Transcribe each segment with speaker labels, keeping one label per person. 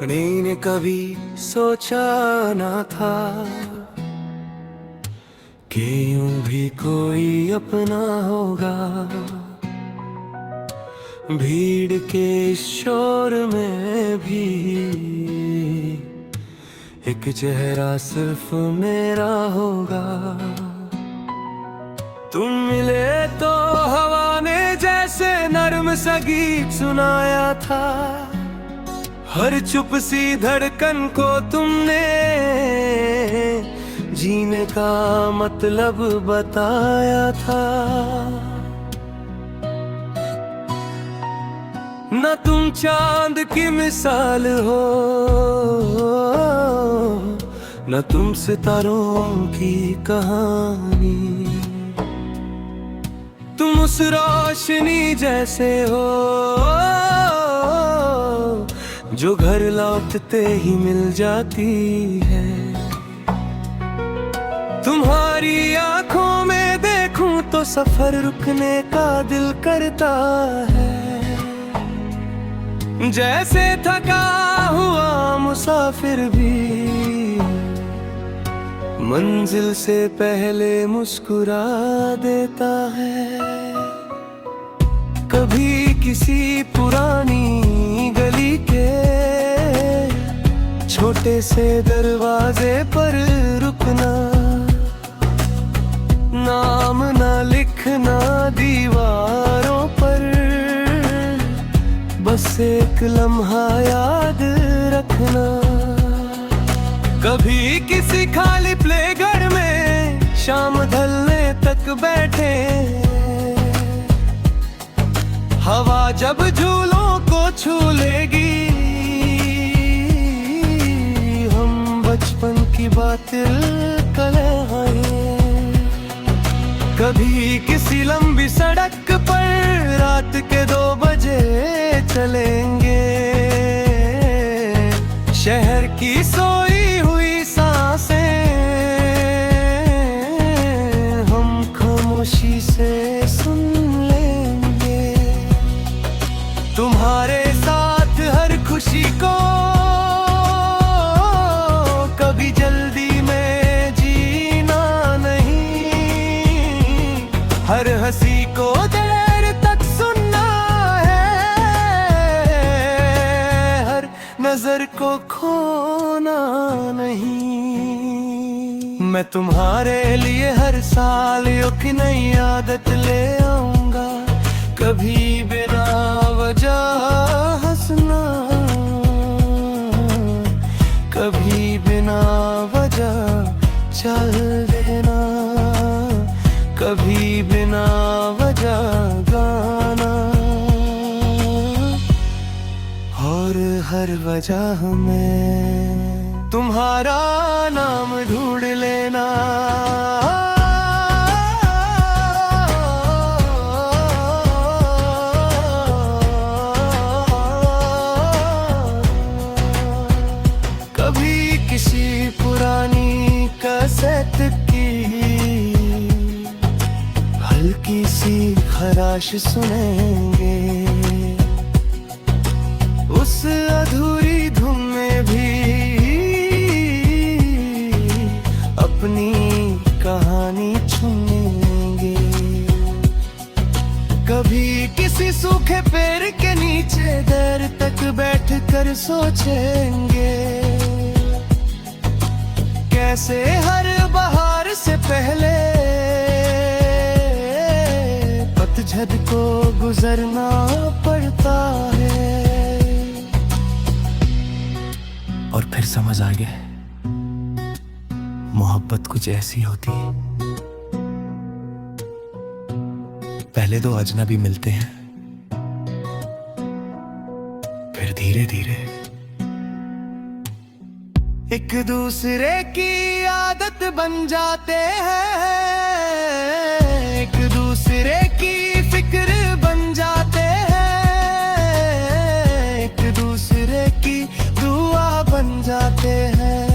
Speaker 1: मैंने कभी सोचा ना था कि यूं भी कोई अपना होगा। भीड़ के इस शोर में भी एक चेहरा सिर्फ मेरा होगा। तुम मिले तो हवा ने जैसे नर्म सा गीत सुनाया था। हर चुप सी धड़कन को तुमने जीने का मतलब बताया था। न तुम चांद की मिसाल हो, न तुम सितारों की कहानी। तुम उस रोशनी जैसे हो जो घर लौटते ही मिल जाती है। तुम्हारी आंखों में देखूं तो सफर रुकने का दिल करता है। जैसे थका हुआ मुसाफिर भी मंजिल से पहले मुस्कुरा देता है। कभी किसी पुरानी गली के छोटे से दरवाजे पर रुकना, नाम ना लिखना दीवारों पर, बस एक लम्हा याद रखना। कभी किसी खाली प्लेग्राउंड में शाम ढलने तक बैठे, हवा जब झूलों को छू लेगी, हम बचपन की बातें करेंगे। कभी किसी लंबी सड़क पर रात के 2 बजे चलेंगे, शहर की सोई हुई सांसें हम खामोशी से सुन लेंगे। तुम्हारे साथ हर खुशी को कभी जल्दी में जीना नहीं, हर हंसी को देर तक सुनना है, हर नजर को खोना नहीं। मैं तुम्हारे लिए हर साल एक नई आदत ले आऊंगा। कभी बिना वजह हंसना, कभी बिना वजह चल देना, कभी बिना वजह गाना, और हर वजह में तुम्हारा नाम ढूंढ लेना। कभी किसी पुरानी कैसेट की हल्की सी खराश सुनेंगे, उस अधूरी धुन में भी अपनी कहानी सुनेंगे। कभी किसी सूखे पेड़ के नीचे देर तक बैठकर सोचेंगे, कैसे हर बहार से पहले पतझड़ को गुजरना पड़ता है। और फिर समझ आ गया, मोहब्बत कुछ ऐसी होती है, पहले 2 अजनबी मिलते हैं, फिर धीरे धीरे एक दूसरे की आदत बन जाते हैं, एक दूसरे की फिक्र बन जाते हैं, एक दूसरे की दुआ बन जाते हैं।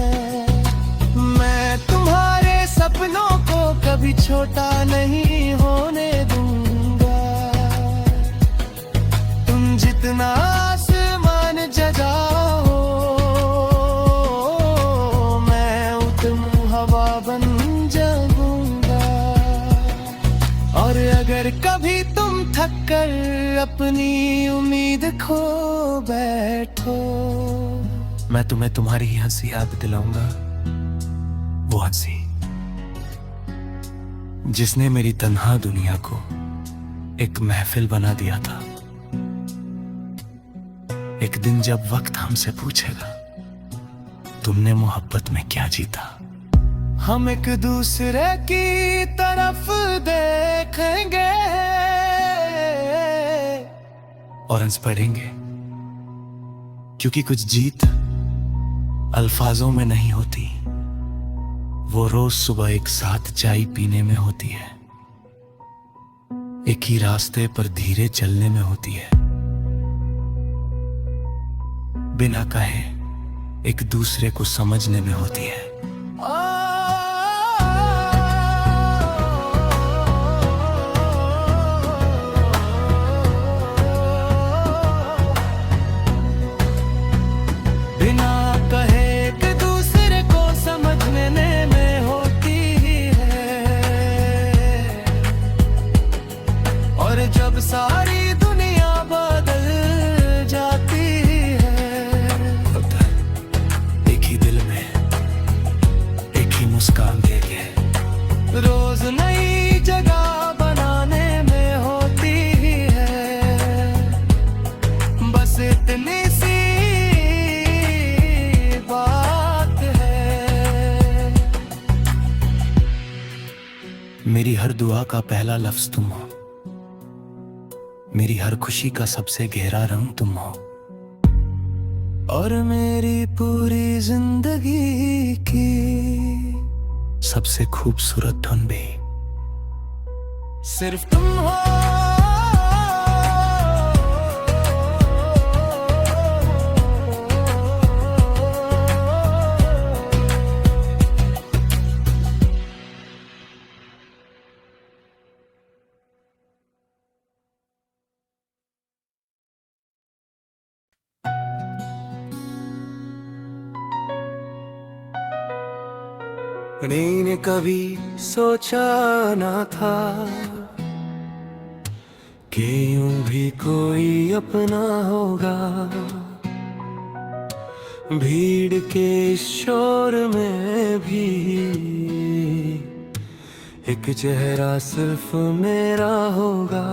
Speaker 1: मैं तुम्हारे सपनों को कभी छोटा नहीं होने दूंगा। तुम जितना आसमान जगाओ कभी तुम थक कर अपनी उम्मीद खो बैठो, मैं तुम्हें तुम्हारी ही हंसी याद दिलाऊंगा, वो हंसी जिसने मेरी तन्हा दुनिया को एक महफिल बना दिया था। एक दिन जब वक्त हमसे पूछेगा तुमने मोहब्बत में क्या जीता, हम एक दूसरे की तरफ देखेंगे और हंस पड़ेंगे, क्योंकि कुछ जीत अल्फाजों में नहीं होती, वो रोज सुबह एक साथ चाय पीने में होती है, एक ही रास्ते पर धीरे चलने में होती है, बिना कहे एक दूसरे को समझने में होती है। बिना कहे एक दूसरे को समझने में होती है, और जब सारी दुनिया बदल जाती मुस्कान देके रोज नई जगह बनाने में होती है, बस इतनी सी बात है। मेरी हर दुआ का पहला लफ्ज तुम हो, मेरी हर खुशी का सबसे गहरा रंग तुम हो, और मेरी पूरी जिंदगी की सबसे खूबसूरत धुन भी सिर्फ तुम हो। मैंने कभी सोचा ना था कि यूं भी कोई अपना होगा, भीड़ के शोर में भी एक चेहरा सिर्फ मेरा होगा।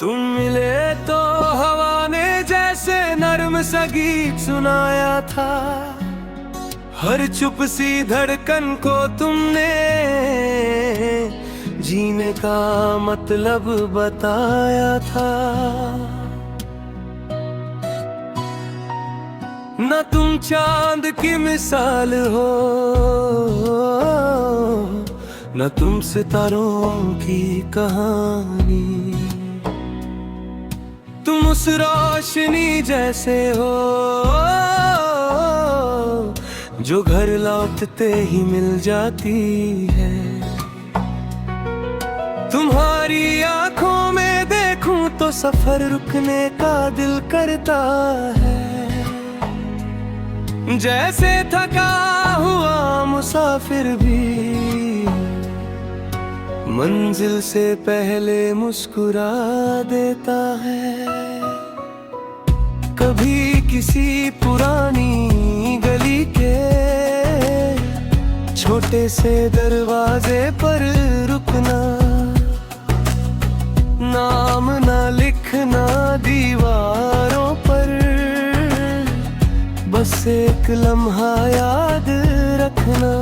Speaker 1: तुम मिले तो हवा ने जैसे नर्म सा गीत सुनाया था, हर चुप सी धड़कन को तुमने जीने का मतलब बताया था। न तुम चांद की मिसाल हो, न तुम सितारों की कहानी, तुम उस रोशनी जैसे हो जो घर लौटते ही मिल जाती है। तुम्हारी आंखों में देखूं तो सफर रुकने का दिल करता है, जैसे थका हुआ मुसाफिर भी मंजिल से पहले मुस्कुरा देता है। कभी किसी पुरानी गली के छोटे से दरवाजे पर रुकना, नाम ना लिखना दीवारों पर, बस एक लम्हा याद रखना।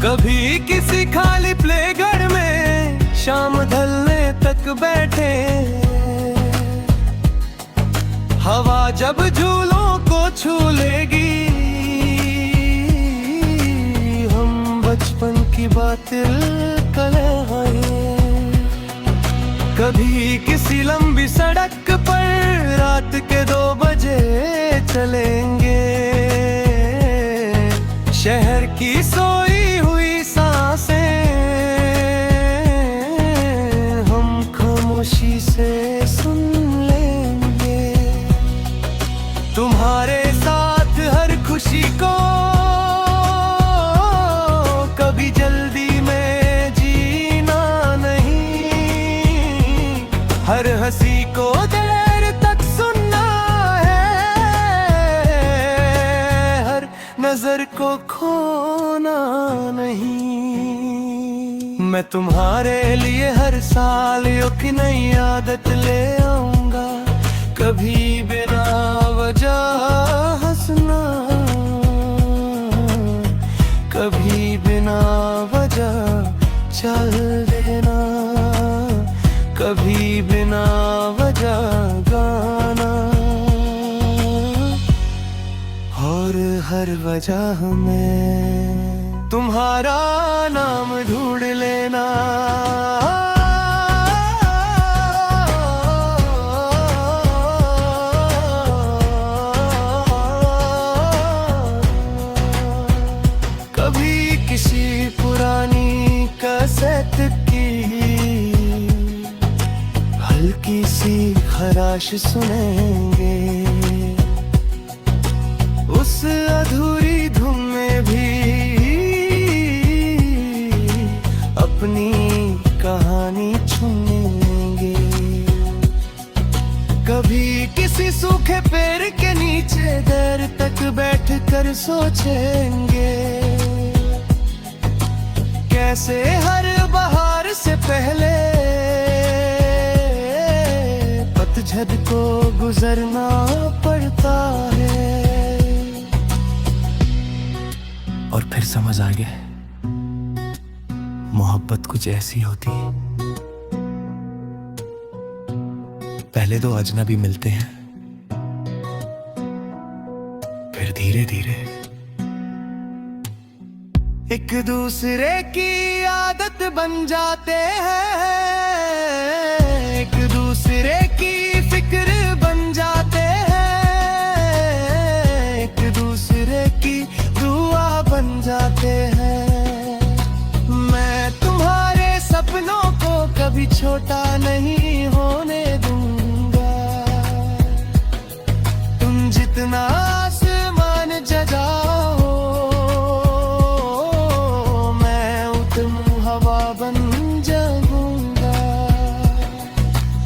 Speaker 1: कभी किसी खाली प्लेग्राउंड में शाम ढलने तक बैठे, हवा जब झूलों को छू लेगी, हम बचपन की बातें करेंगे। कभी किसी लंबी सड़क पर रात के 2 बजे चलेंगे, शहर की सोई हुई सांसें हम खामोशी से सुन लेंगे। तुम्हारे साथ हर खुशी को कभी जल्दी में जीना हर हंसी को देर तक सुनना है, हर नजर को खोना नहीं। मैं तुम्हारे लिए हर साल एक नई आदत ले आऊंगा, कभी बिना वजह हंसना, कभी बिना वजह चल देना, कभी बिना वजह गाना, और हर वजह में तुम्हारा नाम ढूंढ लेना। कभी किसी पुरानी कैसेट की हल्की सी खराश सुनेंगे, उस अधूरी धुन में भी अपनी कहानी चुनेंगे। कभी किसी सूखे पेड़ के नीचे देर तक बैठकर सोचेंगे, कैसे हर बहार से पहले पतझड़ को गुजरना पड़ता है। और फिर समझ आ गया, मोहब्बत कुछ ऐसी होती है, पहले तो अजनबी मिलते हैं, फिर धीरे धीरे एक दूसरे की आदत बन जाते हैं, एक दूसरे की फिक्र बन जाते हैं, एक दूसरे की दुआ बन जाते हैं। मैं तुम्हारे सपनों को कभी छोटा नहीं होने दूंगा, तुम जितना आसमान जगाओ मैं उतनी हवा बन जाऊंगा।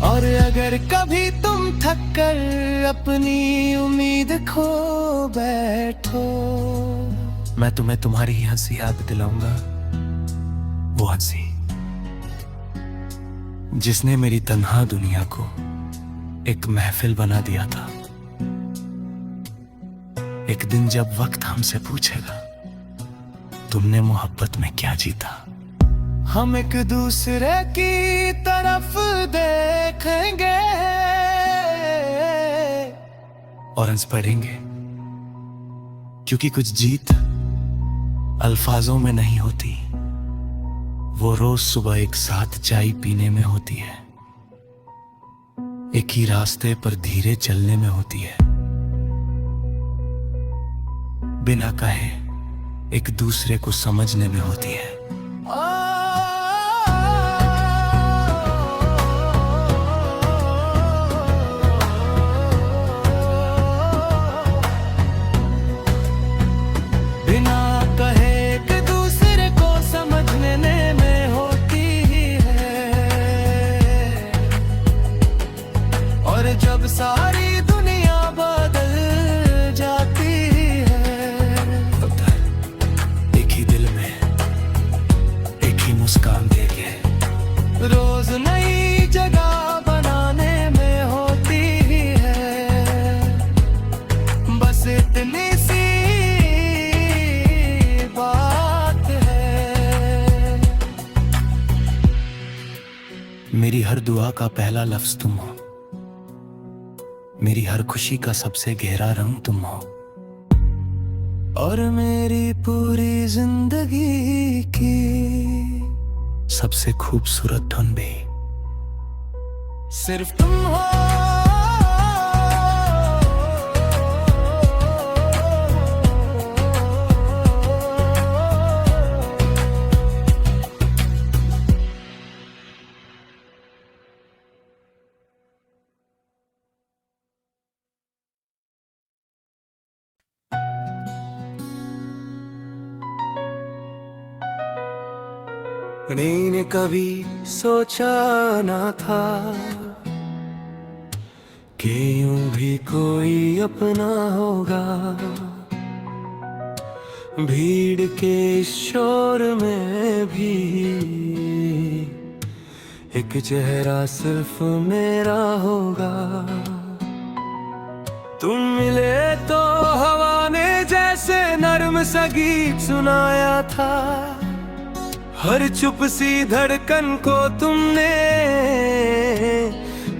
Speaker 1: और अगर कभी तुम थक कर अपनी उम्मीद खो बैठो, मैं तुम्हें तुम्हारी ही हंसी याद दिलाऊंगा, वो हंसी जिसने मेरी तन्हा दुनिया को एक महफिल बना दिया था। एक दिन जब वक्त हमसे पूछेगा तुमने मोहब्बत में क्या जीता, हम एक दूसरे की तरफ देखेंगे और हंस पड़ेंगे, क्योंकि कुछ जीत अल्फाजों में नहीं होती, वो रोज सुबह एक साथ चाय पीने में होती है, एक ही रास्ते पर धीरे चलने में होती है, बिना कहे एक दूसरे को समझने में होती है। बिना कहे एक दूसरे को समझने में होती है, और जब सारी दुनिया बदल जाती है, एक ही दिल में एक ही मुस्कान देके रोज नई जगह बनाने में होती है, बस इतनी सी बात है। मेरी हर दुआ का पहला लफ्ज तुम हो, मेरी हर खुशी का सबसे गहरा रंग तुम हो, और मेरी पूरी जिंदगी की सबसे खूबसूरत धुन भी सिर्फ तुम हो। मैंने कभी सोचा ना था कि यूं भी कोई अपना होगा। भीड़ के शोर में भी एक चेहरा सिर्फ मेरा होगा। तुम मिले तो हवा ने जैसे नर्म सा गीत सुनाया था। हर चुप सी धड़कन को तुमने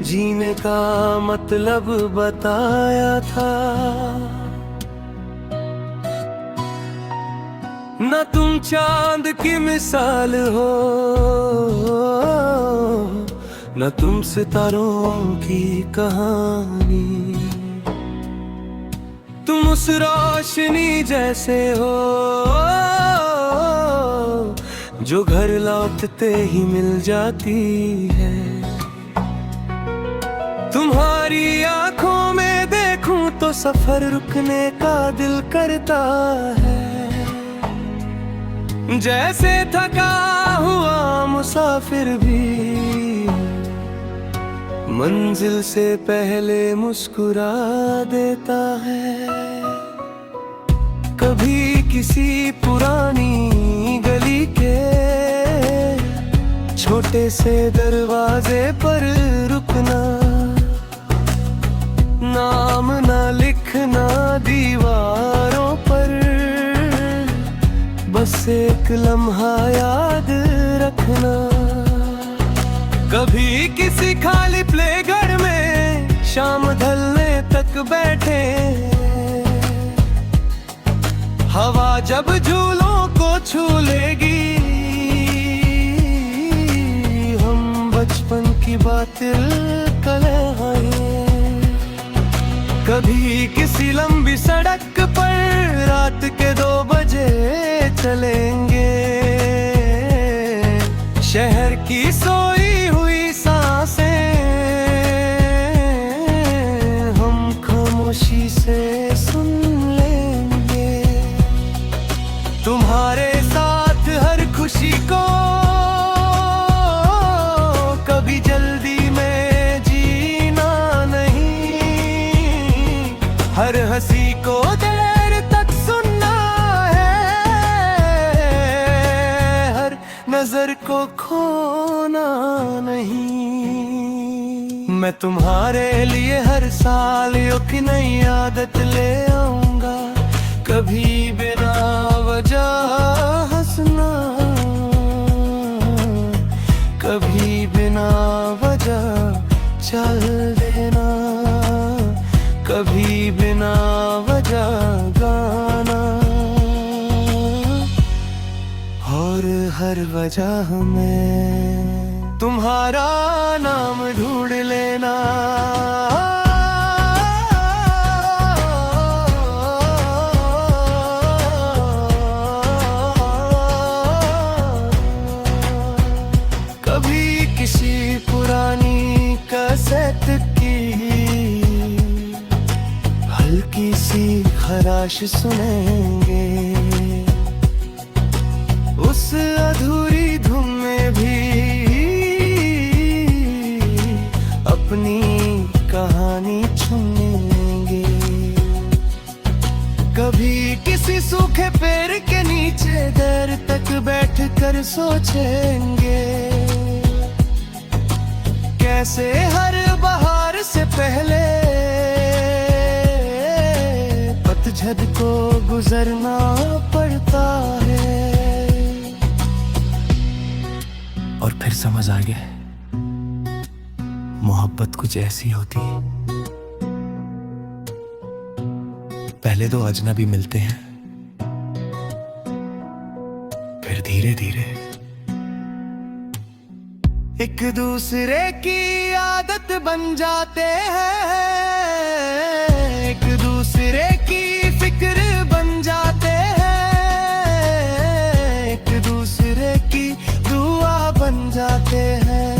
Speaker 1: जीने का मतलब बताया था। न तुम चांद की मिसाल हो, न तुम सितारों की कहानी। तुम उस रोशनी जैसे हो जो घर लौटते ही मिल जाती है। तुम्हारी आंखों में देखूं तो सफर रुकने का दिल करता है। जैसे थका हुआ मुसाफिर भी मंजिल से पहले मुस्कुरा देता है। कभी किसी पुरानी गली के छोटे से दरवाजे पर रुकना, नाम ना लिखना दीवारों पर, बस एक लम्हा याद रखना। कभी किसी खाली प्लेग्राउंड में शाम ढलने तक बैठे, हवा जब झूलों को छू लेगी, हम बचपन की बातें करेंगे। कभी किसी लंबी सड़क पर रात के 2 बजे चलेंगे, शहर की सोई हुई सांसें हम खामोशी से सुन लेंगे। तुम्हारे साथ हर खुशी को कभी जल्दी में जीना नहीं, हर हंसी को देर तक सुनना है, हर नजर को खोना नहीं। मैं तुम्हारे लिए हर साल एक नई आदत ले आऊंगा, कभी बिना वजह हंसना, कभी बिना वजह चल देना, कभी बिना वजह गाना, और हर वजह में तुम्हारा नाम ढूंढ लेना। कभी किसी पुरानी कैसेट की हल्की सी खराश सुनेंगे, उस अधूरी धुन में भी अपनी कहानी चुनेंगे। कभी किसी सूखे पेड़ के नीचे देर तक बैठकर सोचेंगे, कैसे हर बहार से पहले पतझड़ को गुजरना पड़ता है। और फिर समझ आ गया, मोहब्बत कुछ ऐसी होती है, पहले तो अजनबी मिलते हैं, फिर धीरे धीरे एक दूसरे की आदत बन जाते हैं, एक दूसरे की फिक्र बन जाते हैं, एक दूसरे की दुआ बन जाते हैं।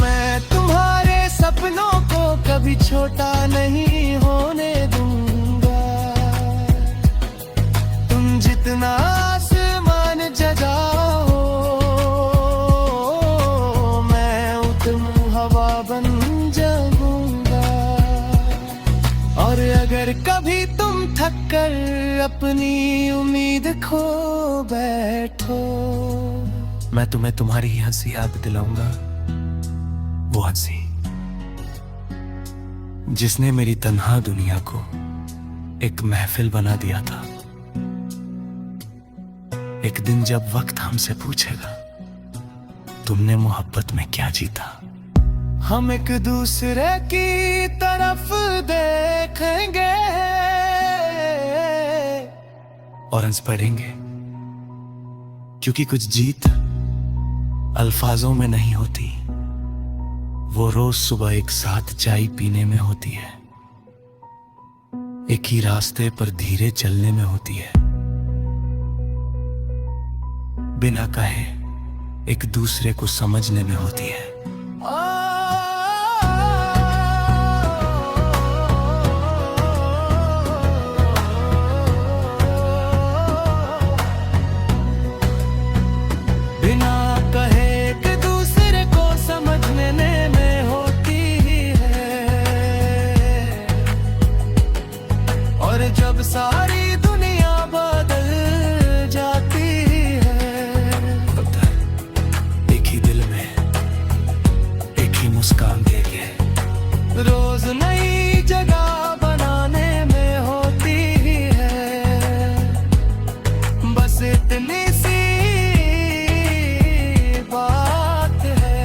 Speaker 1: मैं तुम्हारे सपनों को कभी छोटा नहीं होने दूंगा, तुम जितना आसमान जगाओ मैं उतनूं हवा बन जाऊंगा। थक कर अपनी उम्मीद खो बैठो। मैं तुम्हें तुम्हारी ही हंसी याद दिलाऊंगा, वो हंसी जिसने मेरी तन्हा दुनिया को एक महफिल बना दिया था। एक दिन जब वक्त हमसे पूछेगा तुमने मोहब्बत में क्या जीता, हम एक दूसरे की तरफ देखेंगे और हंस पड़ेंगे, क्योंकि कुछ जीत अल्फाजों में नहीं होती, वो रोज सुबह एक साथ चाय पीने में होती है, एक ही रास्ते पर धीरे चलने में होती है, बिना कहे एक दूसरे को समझने में होती है। बिना कहे एक दूसरे को समझने में होती है, और जब सारी दुनिया बदल जाती मुस्कान देके रोज नई जगह बनाने में होती है, बस इतनी सी बात है।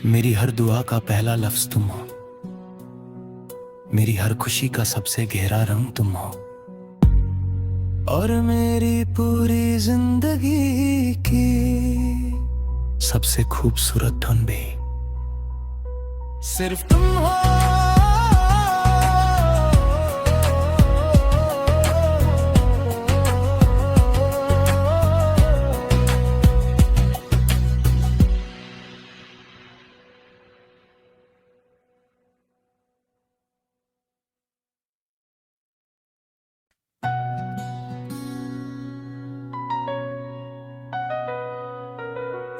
Speaker 1: मेरी हर दुआ का पहला लफ्ज तुम हो, मेरी हर खुशी का सबसे गहरा रंग तुम हो, और मेरी पूरी जिंदगी की सबसे खूबसूरत धुन भी सिर्फ तुम हो।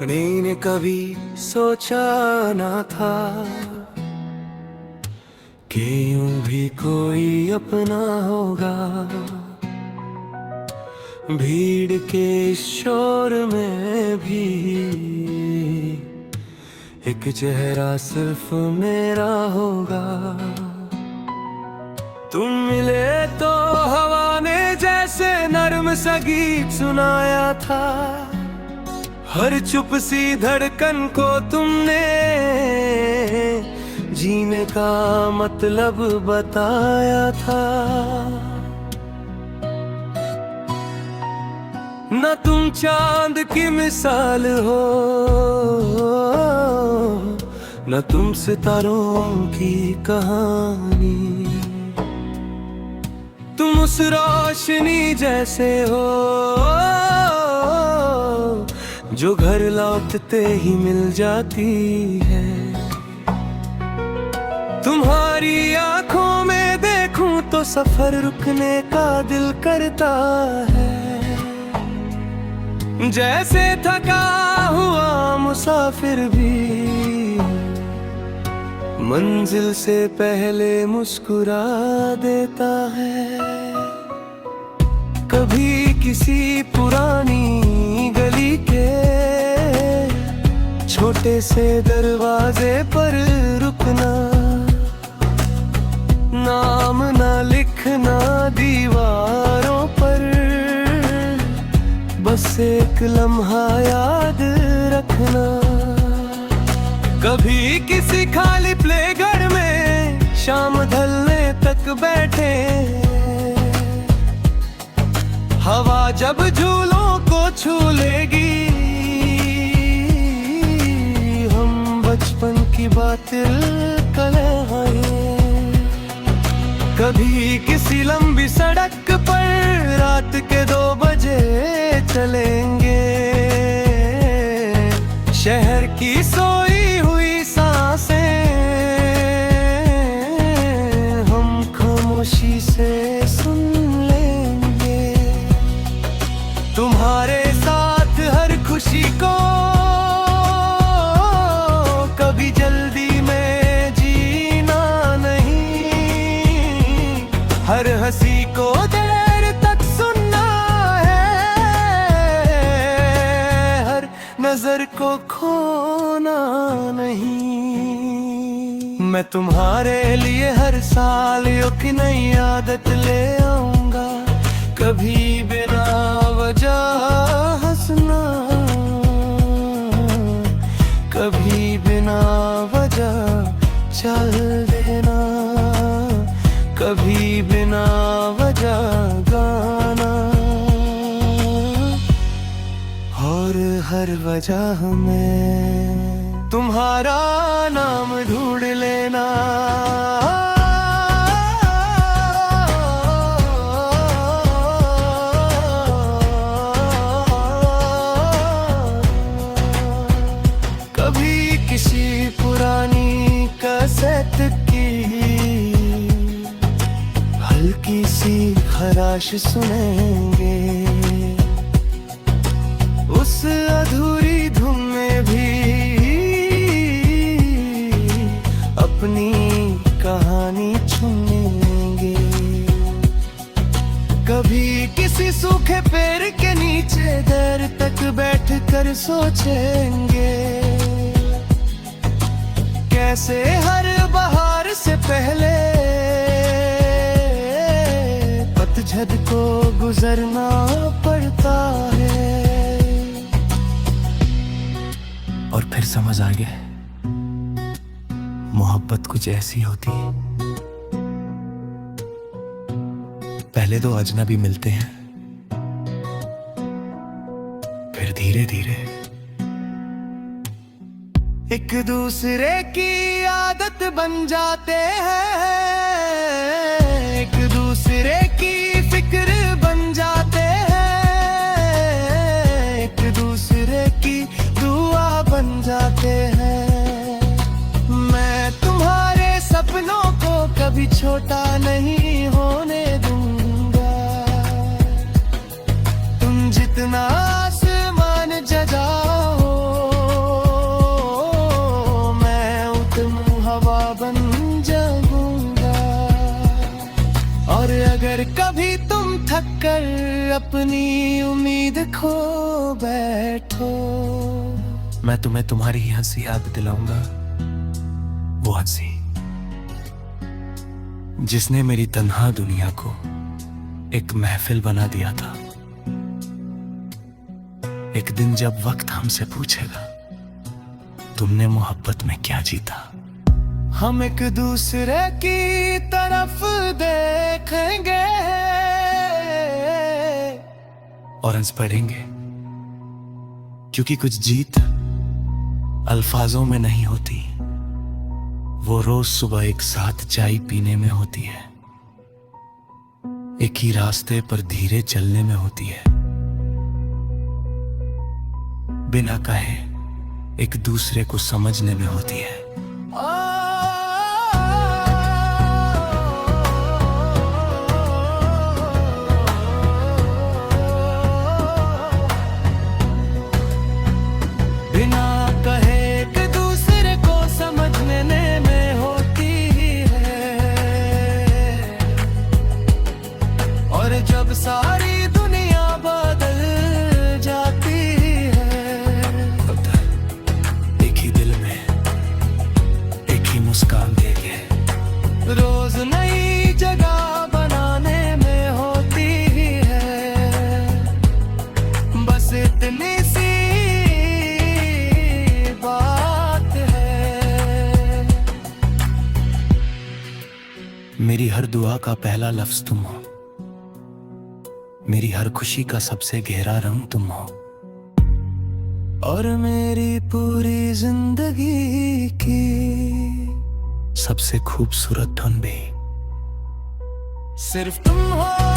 Speaker 1: मैंने कभी सोचा ना था कि यूं भी कोई अपना होगा, भीड़ के शोर में भी एक चेहरा सिर्फ मेरा होगा। तुम मिले तो हवा ने जैसे नर्म सा गीत सुनाया था, हर चुप सी धड़कन को तुमने जीने का मतलब बताया था। न तुम चांद की मिसाल हो, न तुम सितारों की कहानी, तुम उस रोशनी जैसे हो जो घर लौटते ही मिल जाती है। तुम्हारी आंखों में देखूं तो सफर रुकने का दिल करता है, जैसे थका हुआ मुसाफिर भी मंजिल से पहले मुस्कुरा देता है। कभी किसी पुरानी गली के छोटे से दरवाजे पर रुकना, नाम ना लिखना दीवारों पर, बस एक लम्हा याद रखना। कभी किसी खाली प्लेग्राउंड में शाम ढलने तक बैठे, हवा जब झूलों को छू लेगी, हम बचपन की बातें कलहाएं। कभी किसी लंबी सड़क पर रात के 2 बजे चलेंगे, शहर की सोई हुई सांसें हम खामोशी से सुन लेंगे। तुम्हारे साथ हर खुशी को कभी जल्दी में जीना नहीं, नजर को खोना नहीं। मैं तुम्हारे लिए हर साल एक नई आदत ले आऊंगा, कभी बिना वजह हंसना, कभी बिना वजह चल देना, कभी बिना वजह गाना, और हर वजह में तुम्हारा नाम ढूंढ लेना। कभी किसी पुरानी कैसेट की हल्की सी खराश सुनेंगे, उस अधूरी धुन में भी अपनी कहानी चुनेंगे। कभी किसी सूखे पेड़ के नीचे देर तक बैठकर सोचेंगे, कैसे हर बहार से पहले पतझड़ को गुजरना पड़ता है। और फिर समझ आ गया, मोहब्बत कुछ ऐसी होती है, पहले तो अजनबी मिलते हैं, फिर धीरे धीरे एक दूसरे की आदत बन जाते हैं, एक दूसरे की फिक्र बन जाते हैं, एक दूसरे की दुआ बन जाते हैं। मैं तुम्हारे सपनों को कभी छोटा नहीं होने दूंगा, तुम जितना आसमान जगाओ मैं उतनी हवा बन जाऊंगा। और अगर कभी तुम थक कर अपनी उम्मीद खो बैठो, मैं तुम्हें तुम्हारी ही हंसी याद दिलाऊंगा, वो हंसी जिसने मेरी तन्हा दुनिया को एक महफिल बना दिया था। एक दिन जब वक्त हमसे पूछेगा तुमने मोहब्बत में क्या जीता, हम एक दूसरे की तरफ देखेंगे और हंस पड़ेंगे, क्योंकि कुछ जीत अल्फाजों में नहीं होती, वो रोज सुबह एक साथ चाय पीने में होती है, एक ही रास्ते पर धीरे चलने में होती है, बिना कहे एक दूसरे को समझने में होती है। बिना कहे एक दूसरे को समझने में होती है, और जब सारी दुनिया बदल जाती है, एक ही दिल में एक ही मुस्कान देके रोज नई जगह बनाने में होती है, बस इतनी सी बात है। मेरी हर दुआ का पहला लफ्ज तुम हो, मेरी हर खुशी का सबसे गहरा रंग तुम हो, और मेरी पूरी जिंदगी की सबसे खूबसूरत धुन भी सिर्फ तुम हो।